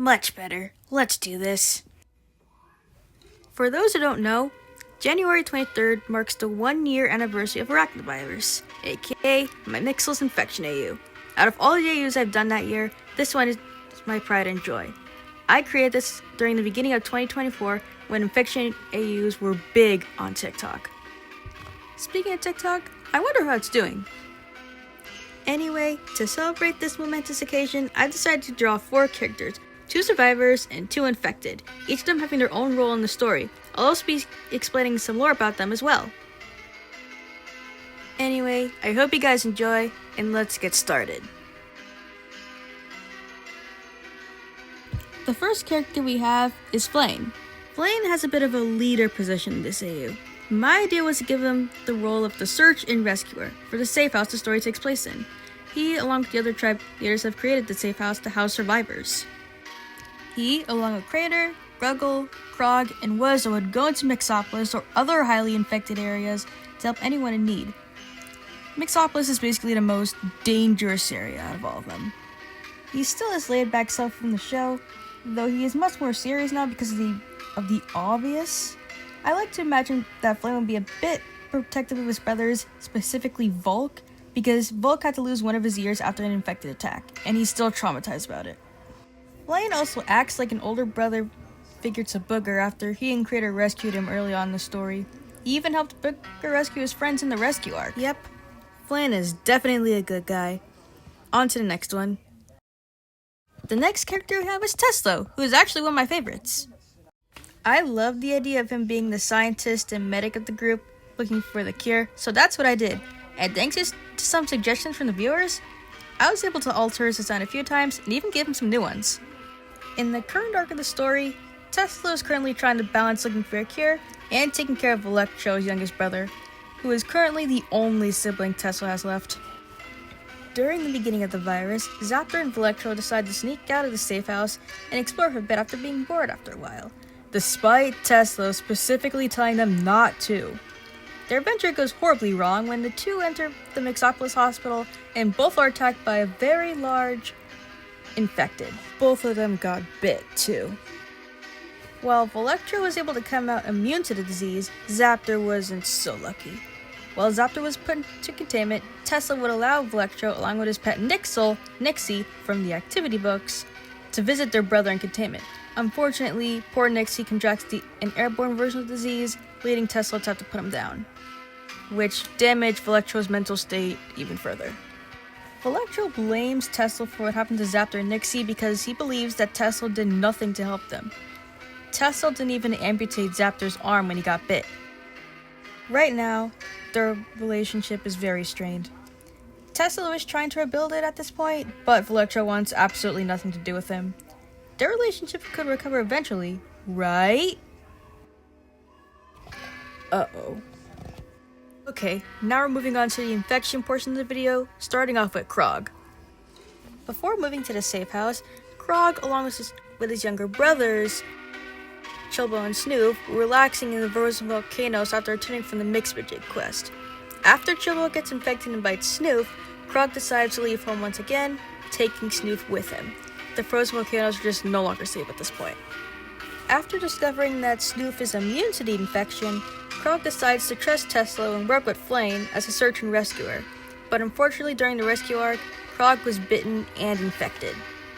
Much better. Let's do this. For those who don't know, January 23rd marks the 1-year anniversary of Arachnavirus, aka My Mixels Infection AU. Out of all the AUs I've done that year, this one is my pride and joy. I created this during the beginning of 2024 when infection AUs were big on TikTok. Speaking of TikTok, I wonder how it's doing. Anyway, to celebrate this momentous occasion, I decided to draw 4 characters, 2 survivors and 2 infected, each of them having their own role in the story. I'll also be explaining some lore about them as well. Anyway, I hope you guys enjoy, and let's get started. The first character we have is Flan. Flan has a bit of a leader position in this AU. My idea was to give him the role of the search and rescuer for the safe house the story takes place in. He, along with the other tribe leaders, have created the safe house to house survivors. He, along with Crater, Gruggle, Krog, and Wuzza would go into Mixopolis or other highly infected areas to help anyone in need. Mixopolis is basically the most dangerous area out of all of them. He's still his laid-back self from the show, though he is much more serious now because of the obvious. I like to imagine that Flan would be a bit protective of his brothers, specifically Volk, because Volk had to lose one of his ears after an infected attack, and he's still traumatized about it. Flan also acts like an older brother figure to Booger after he and Crater rescued him early on in the story. He even helped Booger rescue his friends in the rescue arc. Yep, Flan is definitely a good guy. On to the next one. The next character we have is Teslo, who is actually one of my favorites. I love the idea of him being the scientist and medic of the group, looking for the cure, so that's what I did. And thanks to some suggestions from the viewers, I was able to alter his design a few times and even give him some new ones. In the current arc of the story, Tesla is currently trying to balance looking for a cure and taking care of Electro's youngest brother, who is currently the only sibling Tesla has left. During the beginning of the virus, Zaptor and Electro decide to sneak out of the safe house and explore for a bit after being bored after a while, despite Tesla specifically telling them not to. Their adventure goes horribly wrong when the two enter the Mixopolis hospital and both are attacked by a very large infected. Both of them got bit too. While Electro was able to come out immune to the disease, Zaptor wasn't so lucky. While Zaptor was put into containment, Tesla would allow Electro, along with his pet Nixie from the activity books, to visit their brother in containment. Unfortunately, poor Nixie contracts an airborne version of the disease, leading Tesla to have to put him down, which damaged Electro's mental state even further. Electro blames Tesla for what happened to Zaptor and Nixie because he believes that Tesla did nothing to help them. Tesla didn't even amputate Zaptor's arm when he got bit. Right now, their relationship is very strained. Tesla was trying to rebuild it at this point, but Electro wants absolutely nothing to do with him. Their relationship could recover eventually, right? Uh-oh. Okay, now we're moving on to the infection portion of the video, starting off with Krog. Before moving to the safe house, Krog, along with his younger brothers, Chilbo and Snoof, were relaxing in the frozen volcanoes after returning from the Mixmajig quest. After Chilbo gets infected and bites Snoof, Krog decides to leave home once again, taking Snoof with him. The frozen volcanoes are just no longer safe at this point. After discovering that Snoof is immune to the infection, Krog decides to trust Tesla and work with Flan as a search and rescuer. But unfortunately, during the rescue arc, Krog was bitten and infected.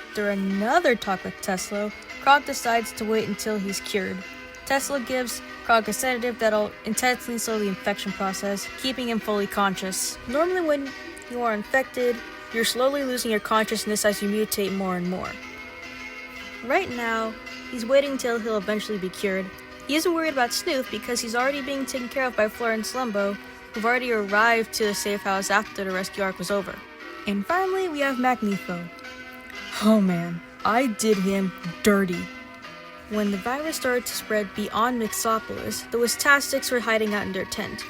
After another talk with Tesla, Krog decides to wait until he's cured. Tesla gives Krog a sedative that'll intensely slow the infection process, keeping him fully conscious. Normally when you are infected, you're slowly losing your consciousness as you mutate more and more. Right now, he's waiting until he'll eventually be cured. He isn't worried about Snoof because he's already being taken care of by Fleur and Slumbo, who've already arrived to the safe house after the rescue arc was over. And finally, we have Magifo. Oh man, I did him dirty. When the virus started to spread beyond Mixopolis, the Wistastics were hiding out in their tent.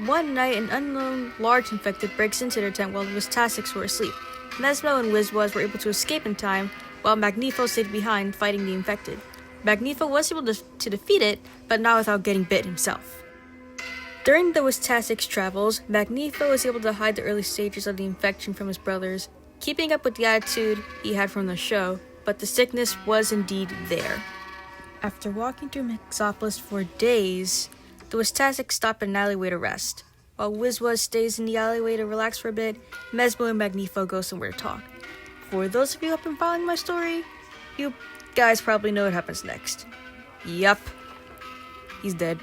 One night, an unknown large infected breaks into their tent while the Wistastics were asleep. Mesmo and Wizwaz were able to escape in time, while Magifo stayed behind fighting the infected. Magifo was able to defeat it, but not without getting bit himself. During the Wistastics' travels, Magifo was able to hide the early stages of the infection from his brothers, keeping up with the attitude he had from the show, but the sickness was indeed there. After walking through Mixopolis for days, the Wastasics stop in an alleyway to rest. While Wizwaz stays in the alleyway to relax for a bit, Mesmo and Magifo go somewhere to talk. For those of you who have been following my story, you guys probably know what happens next. Yup, he's dead.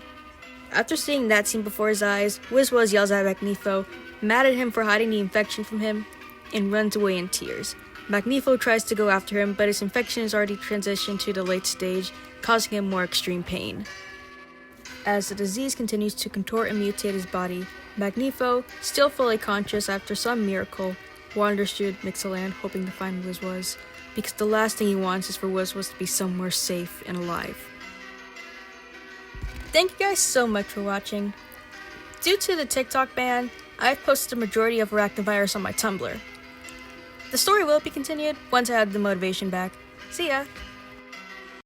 After seeing that scene before his eyes, Wizwaz yells at Magifo, mad at him for hiding the infection from him, and runs away in tears. Magifo tries to go after him, but his infection has already transitioned to the late stage, causing him more extreme pain. As the disease continues to contort and mutate his body, Magifo, still fully conscious after some miracle, wanders through Mixeland hoping to find Wizwaz, because the last thing he wants is for Wizwaz to be somewhere safe and alive. Thank you guys so much for watching. Due to the TikTok ban, I've posted the majority of Arachnavirus on my Tumblr. The story will be continued once I have the motivation back. See ya!